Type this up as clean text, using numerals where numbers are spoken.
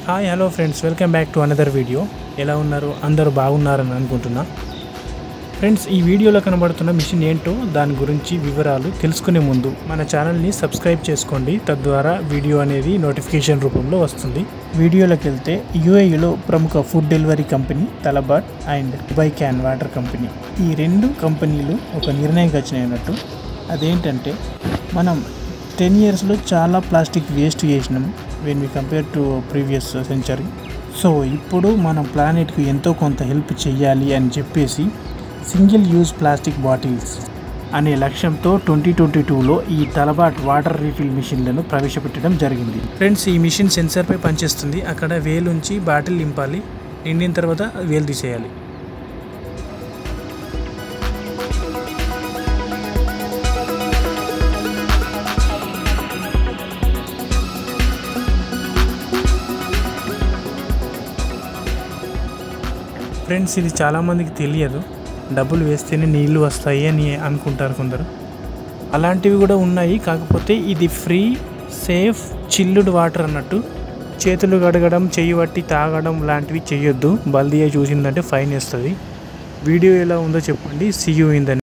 Hi hello friends, welcome back to another video. ఎలా ఉన్నారు? అందరూ బాగున్నారని అనుకుంటున్నా. ఫ్రెండ్స్, ఈ వీడియోలో కనబడుతున్న మిషన్ ఏంటో దాని గురించి వివరాలు తెలుసుకునే ముందు మన ఛానల్ని సబ్స్క్రైబ్ చేసుకోండి. తద్వారా వీడియో అనేది నోటిఫికేషన్ రూపంలో వస్తుంది. వీడియోలోకి వెళ్తే యూఏఈలో ప్రముఖ food delivery company Talabat and Dubai can water company, ఈ రెండు కంపెనీలు ఒక నిర్ణయంకి వచ్చినాయన్నట్టు. అదేంటంటే, మనం 10 yearsలో చాలా ప్లాస్టిక్ వేస్ట్ చేసినాం when we compare to previous century. So ఇప్పుడు మనం ప్లానెట్కి ఎంతో కొంత హెల్ప్ చేయాలి అని చెప్పేసి సింగిల్ యూజ్ ప్లాస్టిక్ బాటిల్స్ అనే లక్ష్యంతో 2022లో ఈ తలబాట్ వాటర్ రీఫిల్ మిషన్లను ప్రవేశపెట్టడం జరిగింది. ఫ్రెండ్స్, ఈ మిషన్ సెన్సర్పై పనిచేస్తుంది. అక్కడ వేలుంచి బాటిల్ నింపాలి, నిండిన తర్వాత వేలు తీసేయాలి. ఫ్రెండ్స్, ఇది చాలామందికి తెలియదు. డబ్బులు వేస్తేనే నీళ్ళు వస్తాయి అని అనుకుంటారు కొందరు. అలాంటివి కూడా ఉన్నాయి. కాకపోతే ఇది ఫ్రీ, సేఫ్, చిల్లుడ్ వాటర్ అన్నట్టు. చేతులు కడగడం, చెయ్యి పట్టి తాగడం లాంటివి చేయొద్దు. బల్దియా చూసిందంటే ఫైన్ వేస్తుంది. వీడియో ఎలా ఉందో చెప్పండి. See you in the